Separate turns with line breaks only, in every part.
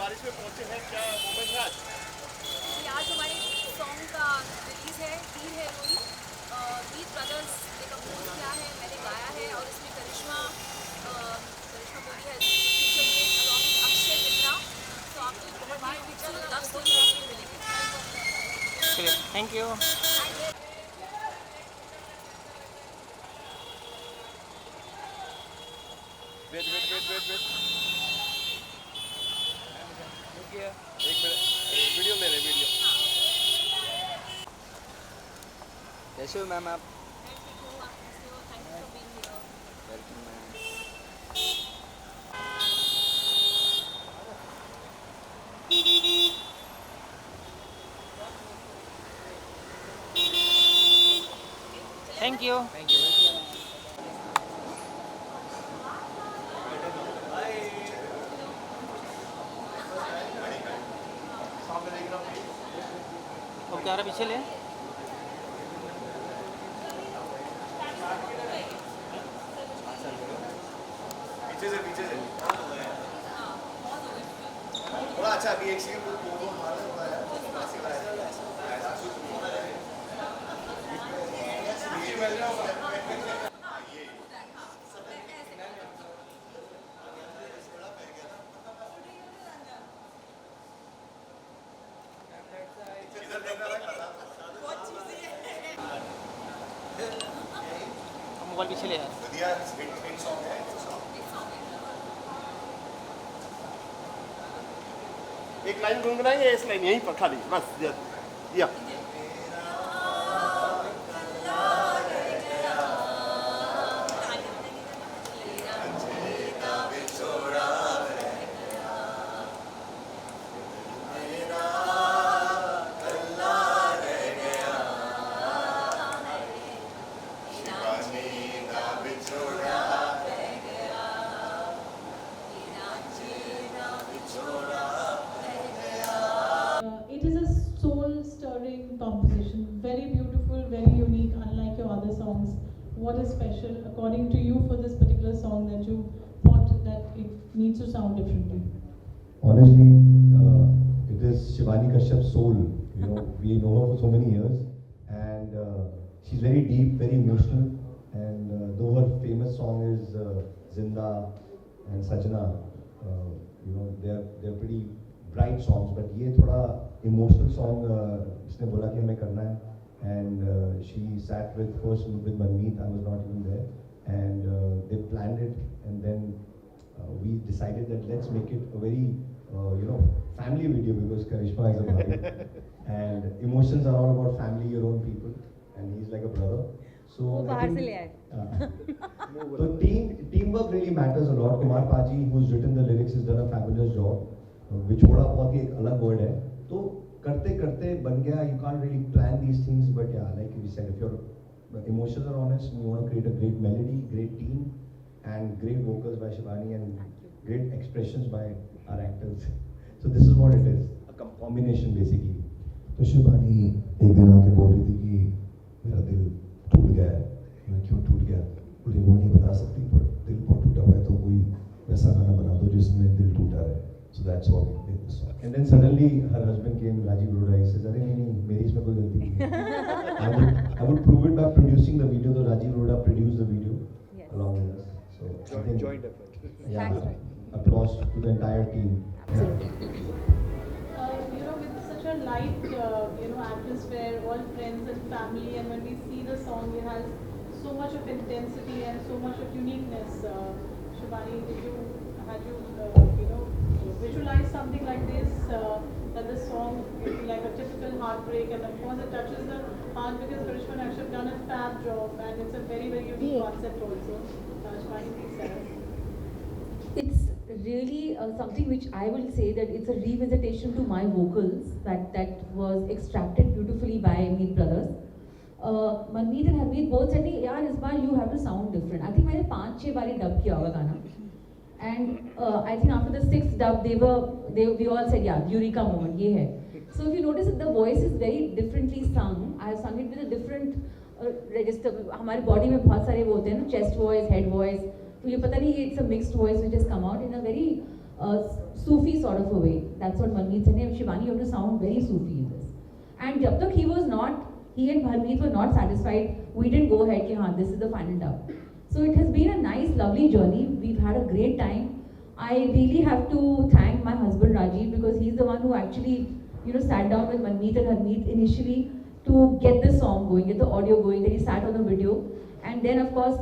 बारिश में पहुंचे हैं, क्या मोमेंट है आज?
आज हमारे सॉन्ग का रिलीज़ है, वीर है रोई। वीर ब्रदर्स ने कंपोज किया है, मैंने गाया है और इसमें करिश्मा बोली है फीचर में अलॉन्ग विद अक्षय मित्रा। तो आपको एक बहुत ही खूबसूरत लव स्टोरी देखने को मिलेगी।
Thank you.
Wait wait wait wait wait, एक मिनट, वीडियो ले ले वीडियो।
कैसे हो मैम आप?
मैं ठीक हूँ, आप कैसे हो? Thank you for being here.
Welcome ma'am. Thank you. Okay आ रहा पीछे ले।
पीछे से थोड़ा अच्छा, अभी एक सेकंड वो मार रहा है।
मोबाइल पीछे ले यार।
बढ़िया हिट सॉन्ग है। एक लाइन गुनगुनाएंगे, इस लाइन यहीं पर खाली बस या
It is a soul-stirring composition, very beautiful, very unique, unlike your other songs. What is special, according to you, for this particular song that you thought that it needs to sound differently?
Honestly, it is Shivani Kashyap's soul. You know, we know her for so many years, and she's very deep, very emotional. And though her famous song is Zinda and Sajna, you know, they're pretty bright songs. But ये थोड़ा emotional song इसने बोला कि हमें करना है, and she sat with Manmeet. I was not even there, and they planned it, and then we decided that let's make it a very you know, family video, because Karishma is a brother and emotions are all about family, your own people, and he's like a brother. So I think, so teamwork really matters a lot. Kumar Paji, who's written the lyrics, has done a fabulous job. विछोड़ा बहुत ही एक अलग word है, तो करते करते बन गया. You can't really plan these things, but yeah, like we said, if your emotions are honest and you want to create a great melody, great team, and great vocals by Shivani and great expressions by our actors. So this is what it is, a combination basically.
तो शिवानी एक दिन आके बोल रही थी कि मेरा दिल टूट गया है. मैं क्यों टूट गया? बोली वो नहीं बता सकती, पर दिल बहुत टूटा हुआ है, तो कोई वैसा गाना बना दो जिसमें दिल टूटा रहे. So that's what we made this song.
And then suddenly her husband came, Rajiv Arora. He says, "अरे नहीं, मेरी इसमें कोई गलती नहीं है." I would prove it by producing the video. So Rajiv Arora produced the video along with us. So
joint effort.
Yeah, applause to the entire team.
You know, with such a light, you know, atmosphere, all friends and family, and when we see the song, it has so much of intensity and so much of uniqueness. Shivani, had you, you know, visualize something like this, that the song is like a typical heartbreak, and of course it touches the heart because Karishma and Akshay have done a fab job, and it's a very, very unique concept also. Shivani, please tell us.
It's really something which I will say that it's a revisitation to my vocals that was extracted beautifully by Meet Brothers. Manmeet and Harmeet both said, "यार इस बार you have to sound different." I think मैंने 5-6 बारी dub किया होगा गाना, and I think after the 6th dub we all said, "Yeah, Eureka moment ये है." So if you notice that the voice is very differently sung. I have sung it with a different register. हमारे body में बहुत सारे वो होते हैं ना, chest voice, head voice. तो ये पता नहीं, it's a mixed voice which has come out in a very Sufi sort of a way. That's what Manmeet said. Shivani, you have to sound very Sufi in this. And jab tak he and Bharmeet were not satisfied, we didn't go ahead ki haan, this is the final dub. So it has been a nice, lovely journey. We've had a great time. I really have to thank my husband Rajiv because he's the one who actually, sat down with Manmeet and Harmeet initially to get the song going, get the audio going. Then he sat on the video, and then of course,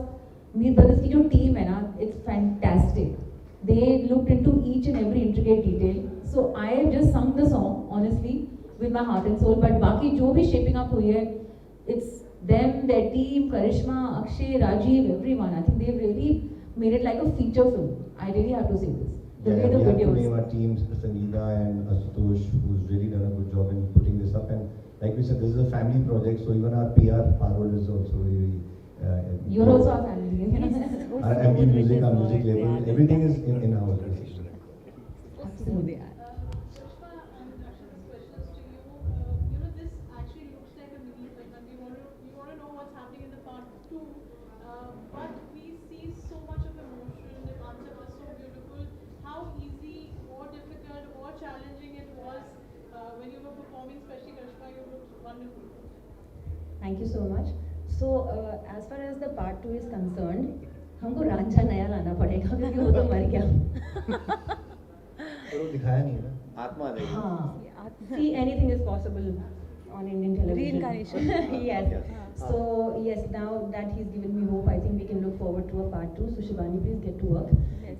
Meet Brothers ki jo team hai na, it's fantastic. They looked into each and every intricate detail. So I have just sung the song honestly with my heart and soul. But baki jo bhi shaping up hui hai, it's them, their team, Karishma, Akshay, Rajiv, everyone. I think they've really made it like a feature film. I really have to say this. The way the
we have to
videos.
name our teams, Sangeeta and Asutosh, who's really done a good job in putting this up. And like we said, this is a family project, so even our PR role is also really.
You're also our family.
Our MB Music, our music label, everything is in our organization.
Absolutely.
Pushpa, and Akshan's questions to you. This actually looks like a mini film, and we want to know what's happening in the part 2. But we see so much of emotion. The concept was so beautiful. How easy or difficult or challenging it was when you were performing, especially Karishma, you looked wonderful.
Thank you so much. So as far as the part 2 is concerned, हमको रांझा नया लाना पड़ेगा क्योंकि वो तो मर गया.
पर वो दिखाया नहीं है ना, आत्मा देगी.
हाँ. See, anything is possible on Indian television.
Reincarnation.
Yes. So yes, now that he's given me hope, I think we can look forward to a part 2. So Shivani, please get to work.
Yes.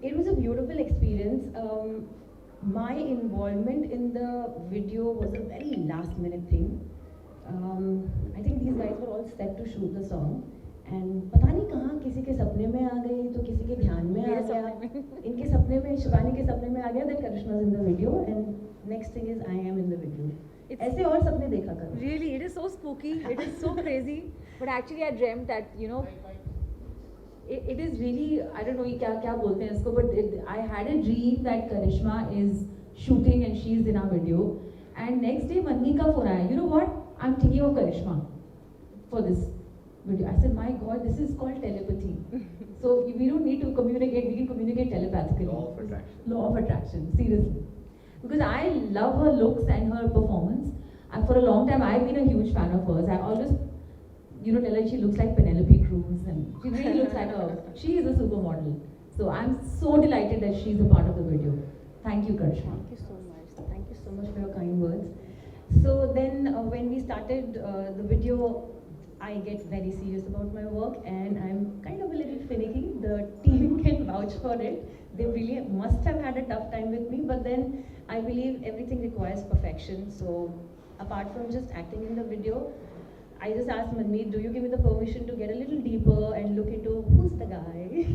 It was a beautiful experience. My involvement in the video was a very last minute thing. I think these guys were all set to shoot the song. And पता नहीं कहाँ किसी के सपने में आ गई तो किसी के ध्यान में आ गया. इनके सपने में, शिवानी के सपने में आ गया that Karishma is in the video, and next thing is I am in the video. ऐसे और सपने देखा करो.
Really, it is so spooky. It is so crazy. But actually, I dreamt that
It is really, I don't know क्या बोलते हैं इसको, but I had a dream that Karishma is shooting and she's in our video. And next day Manmeet का phone आया. You know what? I'm thinking of Karishma for this video. I said, my God, this is called telepathy. So we don't need to communicate. We can communicate telepathically.
Law of attraction.
Law of attraction. Seriously. Because I love her looks and her performance. And for a long time, I've been a huge fan of hers. I always, tell her she looks like Penelope Cruz, and she really looks like she is a supermodel. So I'm so delighted that she's a part of the video. Thank you, Karishma.
Thank you so much. Thank you so much for your kind words. So then when we started the video, I get very serious about my work, and I'm kind of a little finicky. The team can vouch for it. They really must have had a tough time with me, but then I believe everything requires perfection. So apart from just acting in the video, I just asked Manmeet, do you give me the permission to get a little deeper and look into who's the guy?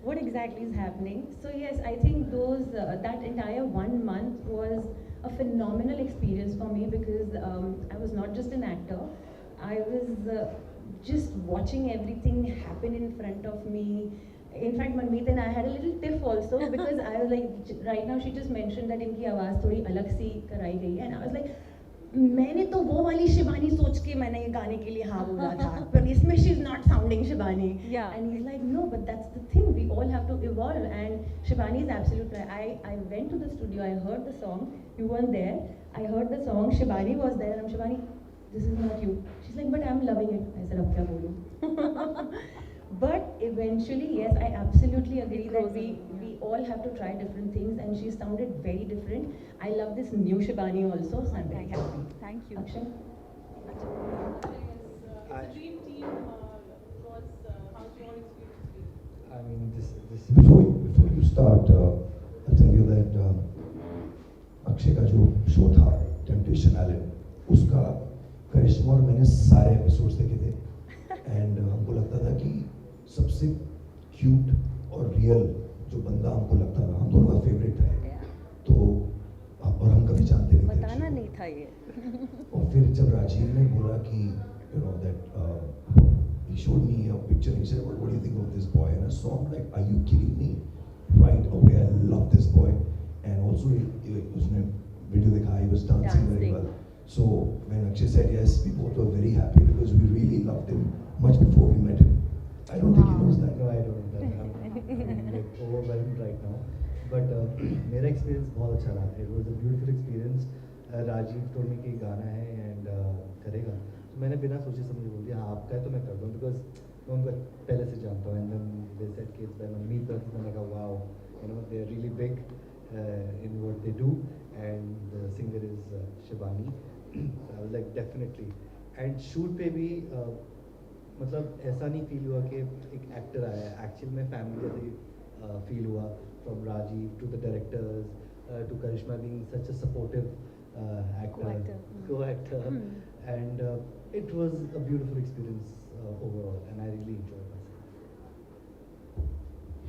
What exactly is happening? So yes, I think that entire 1 month was a phenomenal experience for me because I was not just an actor. I was just watching everything happen in front of me. In fact, Manmeet and I had a little tiff also because I was like, right now she just mentioned that inki आवाज़ थोड़ी अलग सी कराई गई है, and I was like, मैंने तो वो वाली शिवानी सोच के मैंने ये गाने के लिए हाँ बोला था, पर इसमें she's not sounding Shivani.
Yeah.
And he's like, no, but that's the thing. We all have to evolve, and Shivani is absolutely right. I went to the studio. I heard the song. You weren't there. I heard the song. Shivani was there, and I'm Shivani, this is not you. She's like, but I'm loving it. I said, अब क्या बोलूं? But eventually, yes, I absolutely agree that we all have to try different things, and she sounded very different. I love this new Shivani also, so I'm very happy.
Thank you.
Akshay?
The dream team was how's your experience been?
I mean, this before you start, I'll tell you that Akshay का जो show था temptation island, उसका करिश्मा और मैंने सारे episodes देखे थे, and हमको लगता था कि सबसे क्यूट और रियल जो बंदा हमको लगता था, हम दोनों का फेवरेट था. तो और हम कभी जानते नहीं थे.
बताना नहीं था ये.
और फिर जब राजीव ने बोला कि that he showed me a picture, he said, what do you think of this boy? And so I'm like, are you kidding me? Right away, I love this boy. And also उसने video देखा, he was dancing very well. So when Akshay said yes, we both were very happy because we really loved him much before we met him. I don't think he knows that.
No, I don't know that. I'm like overwhelmed right
right now. But मेरा experience बहुत अच्छा रहा. It was a beautiful experience. Rajiv told me कि गाना है and करेगा. तो मैंने बिना सोचे समझे बोल दिया हाँ आपका है तो मैं कर दूँ because मैं उनको पहले से जानता हूँ. And then they said कि it's by Manmeet Bhatt. मैंने कहा wow, you know they are really big in what they do and the singer is Shivani. So I was like definitely. And shoot पे भी मतलब ऐसा नहीं feel हुआ कि एक एक्टर आया है. एक्चुअल में फैमिली जैसे फील हुआ from Rajiv to the directors to Karishma being such a supportive actor co-actor and it was a beautiful experience overall and I really enjoyed myself.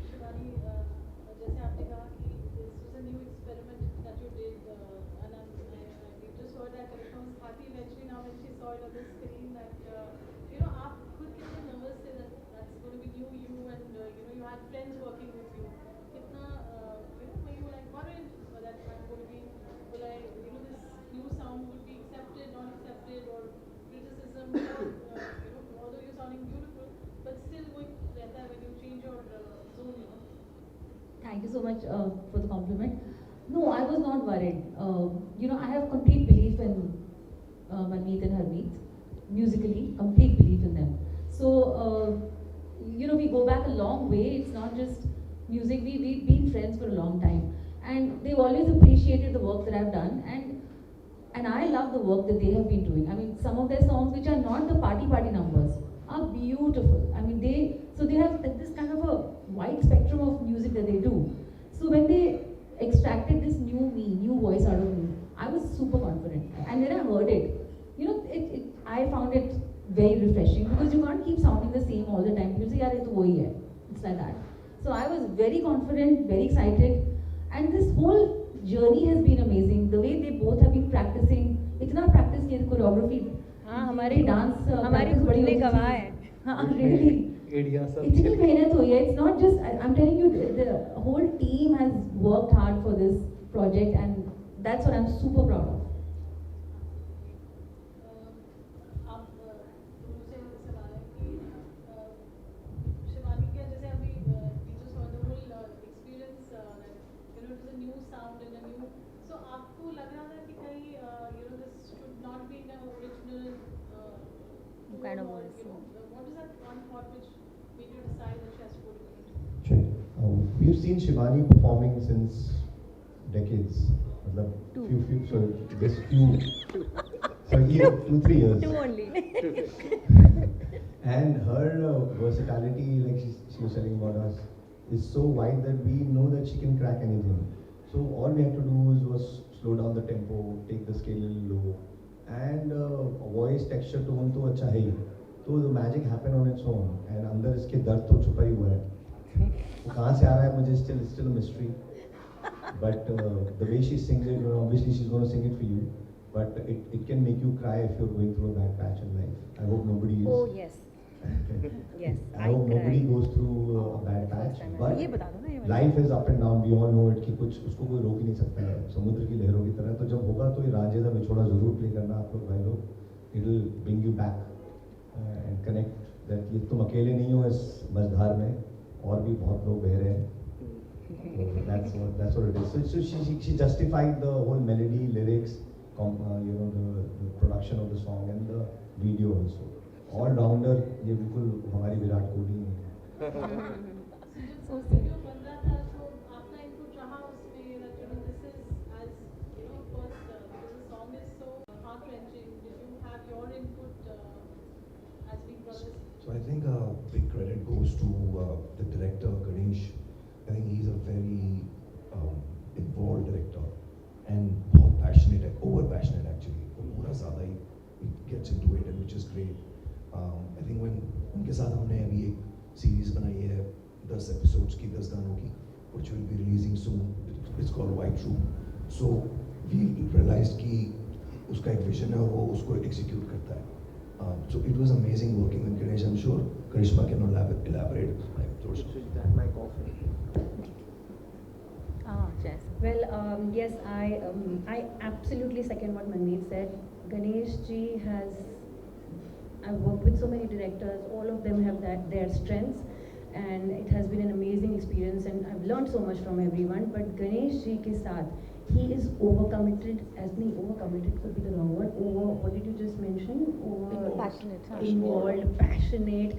Shivani, जैसे आपने कहा कि this was a new experiment that you did and we just heard that Karishma was happy eventually now when she saw it on the screen that you know आप खुद कितने nervous थे that that's going to be new you and you know you had friends working with you कितना you know were you like worried that I'm going to be will I you know this new sound would be accepted not accepted or criticism you know although you're sounding beautiful but still going रहता है when you change your zone you know.
Thank you so much for the compliment. No, I was not worried. You know, I have complete belief in Manmeet and Harmeet. Musically, complete belief in them. So, you know, we go back a long way. It's not just music. We've been friends for a long time. And they've always appreciated the work that I've done. And I love the work that they have been doing. I mean, some of their songs, which are not the party numbers, are beautiful. I mean, they have this kind of a wide spectrum of music that they do. So when they extracted this new voice out of me, I was super confident. And when I heard it, you know, I found it very refreshing because you can't keep sounding the same all the time. People say, yaar, ye to wahi hai. It's like that. So I was very confident, very excited. And this whole journey has been amazing. The way they both have been practicing. इतना practice किया choreography.
हाँ हमारी
dance
हमारी खुद ने गवाह है.
हाँ really.
एडिया सब
इतनी मेहनत हुई है. It's not just I'm telling you the whole team has worked hard for this project and that's what I'm super proud of.
आप दोनों से सवाल है कि शिवानी का जैसे अभी teachers for the whole experience you know it was a new sound and a new so आपको लग रहा था कि कहीं you know this should not be the original
Kind of
or,
voice.
you know what is that one thought which made you decide that she has to go to it?
Sure. We've seen Shivani performing since decades. Matlab, few 2-3 years.
Two only.
And her versatility, like she was telling about us, is so wide that we know that she can crack anything. So all we have to do was slow down the tempo, take the scale a little low, and voice texture tone तो अच्छा है ही. तो the magic happen on its own. And अंदर इसके दर्द तो छुपा ही हुआ है. वो कहाँ से आ रहा है मुझे still a mystery. But the way she sings it, you know, obviously she's going to sing it for you. But it can make you cry if you're going through a bad patch in life. I hope nobody is.
Oh yes. Yes.
I hope nobody goes through a bad patch. But
ये बता दो ना ये वाला.
life is up and down. We all know it कि कुछ उसको कोई रोक ही नहीं सकता है. समुद्र की लहरों की तरह. तो जब होगा तो ये रांझे दा बिछोड़ा जरूर प्ले करना आप लोग भाई लोग. It'll bring you back and connect that ये तुम अकेले नहीं हो इस मझधार में. और भी बहुत लोग बह रहे हैं. That's what it is. So she justified the whole melody, lyrics, you know, the production of the song and the video also. All rounder ये बिल्कुल हमारी विराट कोहली है.
So जब वीडियो बन रहा था तो आपका इनपुट रहा उसमें that you know this is as you know first because the song is so heart wrenching. Did you have your input as being brothers?
So I think big credit goes to the director Ganesh. I think he's a very involved director and बहुत passionate, over passionate actually. वो पूरा ज़्यादा ही gets into it and which is great. I think when उनके साथ हमने अभी एक series बनाई है 10 episodes की 10 गानों की which will be releasing soon. It's called White Room. So we realized कि उसका एक vision है और वो उसको execute करता है. So it was amazing working with Ganesh. I'm sure Karishma can elaborate.
Yes. Well, yes, I absolutely second what Manmeet said. Ganesh ji has. I've worked with so many directors. All of them have their strengths, and it has been an amazing experience and I've learned so much from everyone. But Ganesh ji ke saath, he is overcommitted, overcommitted could be the wrong word, what did you just mention? Involved, passionate.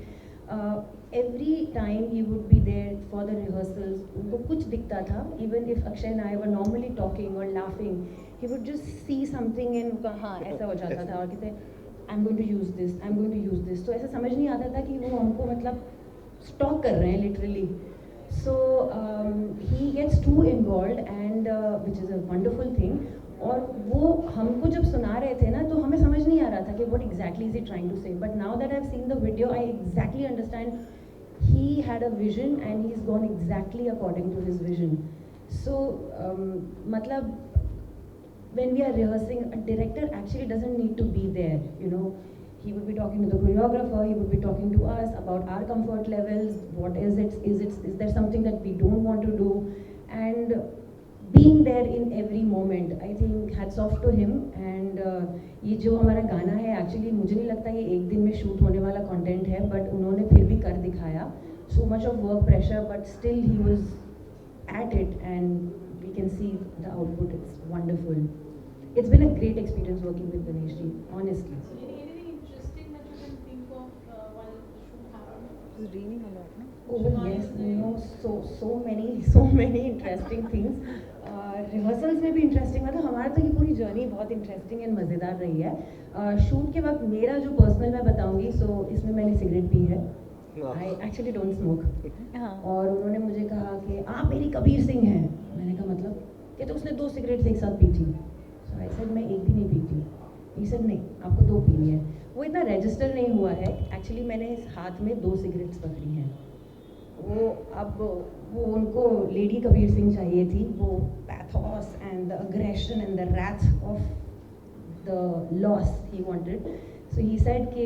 Every time he would be there for the rehearsals, उनको कुछ दिखता था, even if Akshay and I were normally talking or laughing, he would just see something and उनका हाँ ऐसा हो जाता था और कहते I'm going to use this, I'm going to use this. तो ऐसा समझ नहीं आता था कि वो हमको मतलब stalk कर रहे हैं literally. So he gets too involved and which is a wonderful thing. और वो हमको जब सुना रहे थे ना तो हमें समझ नहीं आ रहा था कि what exactly is he trying to say. But now that I've seen the video, I exactly understand he had a vision and he's gone exactly according to his vision. So मतलब when we are rehearsing, a director actually doesn't need to be there, you know. He would be talking to the choreographer, he would be talking to us about our comfort levels, what is there something that we don't want to do, and being there in every moment. I think hats off to him. And ये जो हमारा गाना है actually मुझे नहीं लगता ये एक दिन में shoot होने वाला content है, but उन्होंने फिर भी कर दिखाया. So much of work pressure, but still he was at it and we can see the output. It's wonderful. It's been a great experience working with Ganesh ji, honestly.
Anything interesting that you can think of while the shoot happened?
It's raining a lot, no? Oh yes, you know, so many interesting things. Rehearsals में भी interesting, मतलब हमारा तो ये पूरी journey बहुत interesting and मज़ेदार रही है. शूट के वक्त मेरा जो पर्सनल मैं बताऊंगी, सो इसमें मैंने सिगरेट पी है. I actually don't smoke. और उन्होंने मुझे कहा कि आप मेरी कबीर सिंह हैं. मैंने कहा मतलब कि तो उसने 2 सिगरेट्स एक साथ पी थी. सो आई सेड मैं एक भी नहीं पीती. ही सेड नहीं आपको 2 पीनी है. वो इतना रजिस्टर नहीं हुआ है. एक्चुअली मैंने इस हाथ में 2 सिगरेट्स पकड़ी हैं. वो उनको लेडी कबीर सिंह चाहिए थी. वो pathos and the aggression and the wrath of the loss he wanted. So he said कि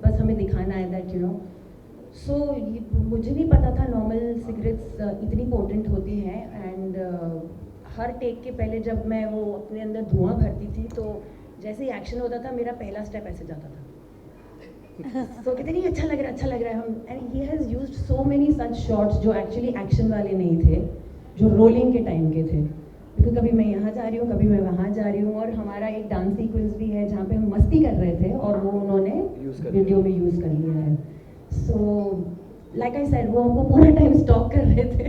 बस हमें दिखाना है दैट यू नो. सो मुझे नहीं पता था नॉर्मल सिगरेट्स इतनी पोटेंट होती हैं. एंड हर टेक के पहले जब मैं वो अपने अंदर धुआं भरती थी तो जैसे ही एक्शन होता था मेरा पहला स्टेप ऐसे जाता था. So कहते नहीं अच्छा लग रहा है हम. And he has used so many such shots जो एक्चुअली एक्शन वाले नहीं थे, जो रोलिंग के टाइम के थे. क्योंकि कभी मैं यहाँ जा रही हूँ, कभी मैं वहाँ जा रही हूँ. और हमारा एक डांस सीक्वेंस भी है जहाँ पे हम मस्ती कर रहे थे और वो उन्होंने वीडियो में यूज़ कर लिया है. सो लाइक आई सेड वो हमको पूरा टाइम स्टॉक कर रहे थे.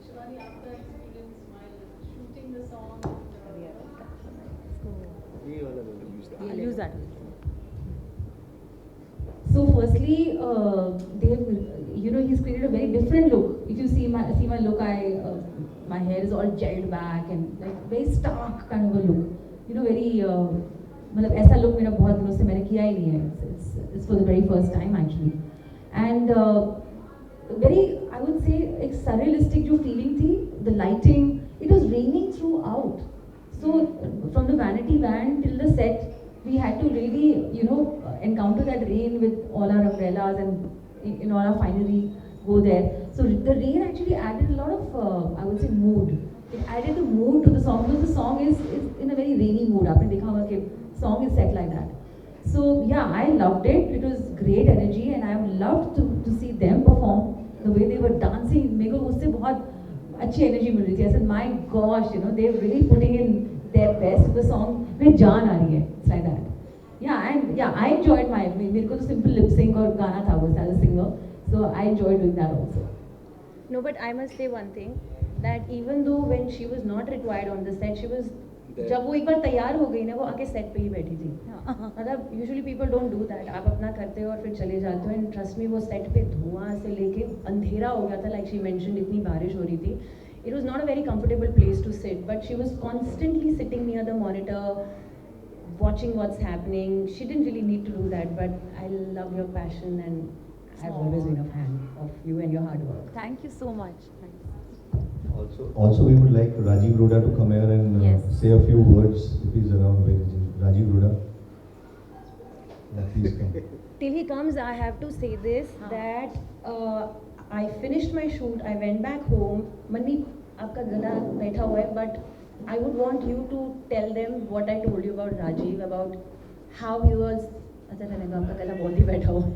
Shivani, after experience while shooting the song,
I'll use that.
So firstly, he's created a very different look. If you see my look, my hair is all gelled back and like very stark kind of a look. You know, very मतलब ऐसा look मेरा बहुत दिनों से मैंने किया ही नहीं है. It's for the very first time actually. And very, I would say, एक surrealistic जो feeling थी, the lighting, it was raining throughout. So from the vanity van till the set, we had to really, encounter that rain with all our umbrellas and in all our finery go there. So the rain actually added a lot of, I would say, mood. It added the mood to the song because the song is in a very rainy mood. आपने देखा होगा कि song is set like that. So yeah, I loved it. It was great energy and I would love to see them perform the way they were dancing. मेरे को उससे बहुत अच्छी energy मिल रही थी. I said, my gosh, they're really putting in their best. The song में जान आ रही है. It's like that. I enjoyed मेरे को तो simple lip sync और गाना था वो as a singer. So I enjoyed doing that also.
No, but I must say one thing, that even though when she was not required on the set, she was जब वो एक बार तैयार हो गई ना वो आके सेट पे ही बैठी थी. मतलब usually people don't do that. आप अपना करते हो और फिर चले जाते हो. एंड ट्रस्ट मी वो सेट पे धुआं से लेके अंधेरा हो गया था. लाइक शी मेंशन्ड इतनी बारिश हो रही थी. It was not a very comfortable place to sit, but she was constantly sitting near the monitor, watching what's happening. She didn't really need to do that, but I love your passion and I've always been a fan of you and your hard work.
Thank you so much. Thanks.
Also, we would like Rajiv Ruda to come here and
Yes.
say a few words if he's around. Rajiv Ruda, please come.
Till he comes, I have to say this, that I finished my shoot, I went back home. Mandeep, आपका गला बैठा हुआ है, but I would want you to tell them what I told you about Rajiv, about how he was. अच्छा चलेगा, आपका गला बहुत ही बैठा हुआ है.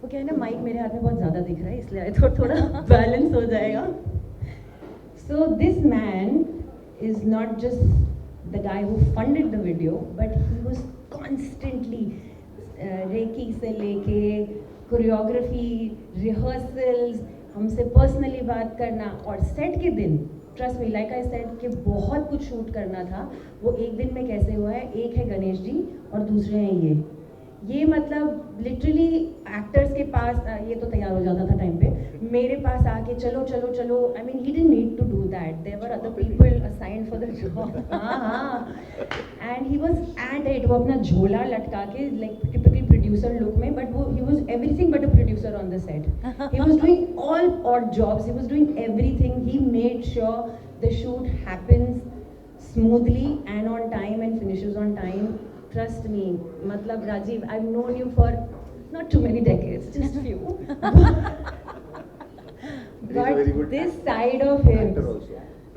वो क्या है ना, माइक मेरे हाथ में बहुत ज़्यादा दिख रहा है, इसलिए तो थोड़ा बैलेंस हो जाएगा. So this man is not just the guy who funded the video, but he was constantly recce से लेके कोरियोग्राफी, रिहर्सल्स, हमसे पर्सनली बात करना, और सेट के दिन trust me, like I said कि बहुत कुछ शूट करना था. वो एक दिन में कैसे हुआ है, एक है गणेश जी और दूसरे हैं ये मतलब लिटरली एक्टर्स के पास ये तो तैयार हो जाता था टाइम पे, मेरे पास आके चलो चलो चलो. I mean he didn't need to do that, there were other people assigned for the job. हाँ, and he was at it. वो अपना झोला लटका के लाइक टिपिकल प्रोड्यूसर लुक में, बट वो he was everything but a producer on the set. He was doing all odd jobs, he was doing everything. He made sure the shoot happens smoothly and on time and finishes on time. Trust me, matlab Rajiv, I've known you for not too many decades, just few. But this side of him,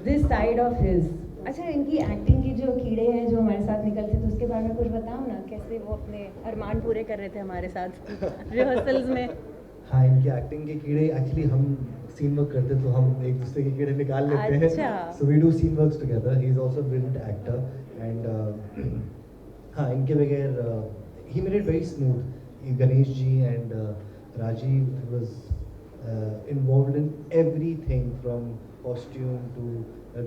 this side of his. अच्छा, इनकी acting की जो कीड़े हैं जो हमारे साथ निकलते थे, उसके बारे में कुछ बताओ ना, कैसे वो अपने अरमान पूरे कर रहे थे हमारे साथ रिहर्सल्स में.
हाँ, इनकी एक्टिंग के कीड़े एक्चुअली हम सीन वर्क करते तो हम एक दूसरे के कीड़े निकाल लेते हैं. So we do scene works together. He is also brilliant actor and हाँ, इनके बगैर he made it very smooth. Ganesh ji and Rajiv was involved in everything from costume to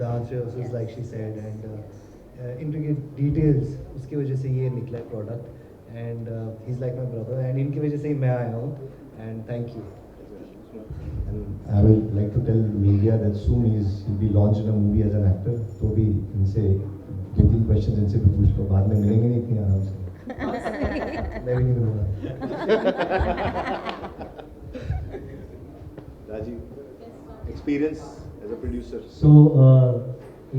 dance rehearsals like she said, and इनके details, उसकी वजह से ये निकला product. And he is like my brother, and इनकी वजह से ही मैं आया हूँ. And thank you.
And I would like to tell media that soon he'll be launched in a movie as an actor. तो भी इनसे 2-3 questions इनसे भी पूछ लो, बाद में मिलेंगे नहीं इतनी आराम से. मैं भी नहीं मिलूंगा.
Rajiv, experience as a producer.
So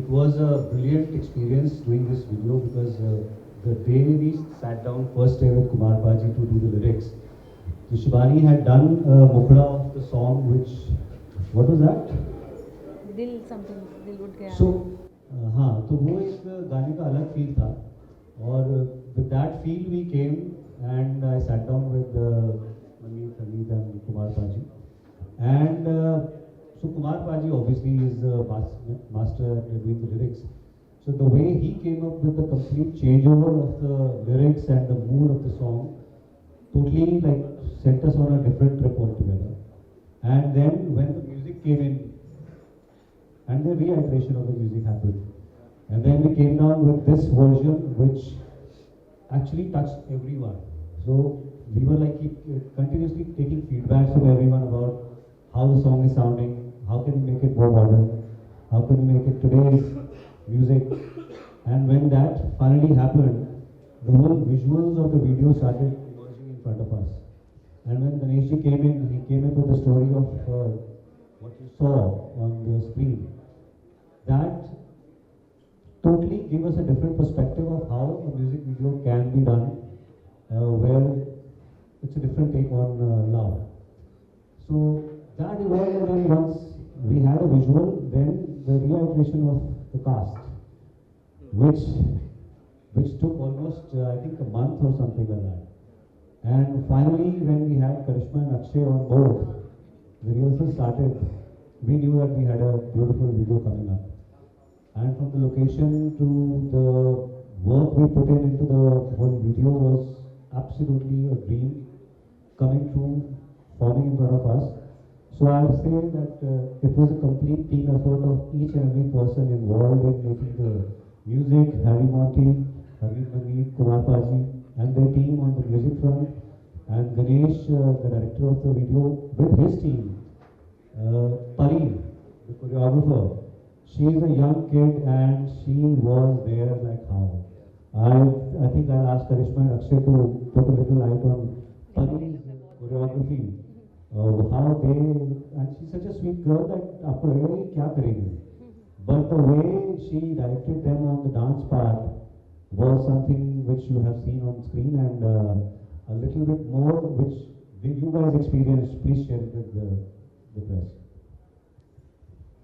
it was a brilliant experience doing this video because the day we sat down first day with Kumar Baji to do the lyrics, so Shivani had done Mukda of the song, which, what was that?
दिल something, दिल उठ गया.
So हाँ, तो वो एक गाने का अलग फील था, और with that feel we came and I sat down with Manmeet, Harmeet and Kumar Baji, and so Kumar Baji obviously is a master at doing the lyrics. So the way he came up with the complete changeover of the lyrics and the mood of the song totally like sent us on a different trip altogether. And then when the music came in and the reiteration of the music happened, and then we came down with this version which actually touched everyone. So we were like continuously taking feedbacks from everyone about how the song is sounding, how can we make it more modern, how can we make it today's music. And when that finally happened, the whole visuals of the video started emerging in front of us. And when Ganesh ji came in, he came in with the story of what you saw on the screen. That totally gave us a different perspective of how a music video can be done, where it's a different take on love. So that evolved, and then once we had a visual, then the reiteration of the cast, which took almost I think a month or something like that. And finally, when we had Karishma and Akshay on board, the rehearsal started. We knew that we had a beautiful video coming up. And from the location to the work we put into the whole video was absolutely a dream coming true, forming in front of us. So I would say that it was a complete team effort of each and every person involved in making the music. Harry Monty, Harmeet, Kumar Paji, and their team on the music front, and Ganesh, the director of the video, with his team. Pari, the choreographer, she is a young kid and she was there like how. I think I'll ask Karishma and Akshay to put a little light on Pari's choreography. How they, and she's such a sweet girl that आपको लगेगा ये क्या करेगी. But the way she directed them on the dance part was something which you have seen on screen, and a little bit more which you guys experienced. Please share it with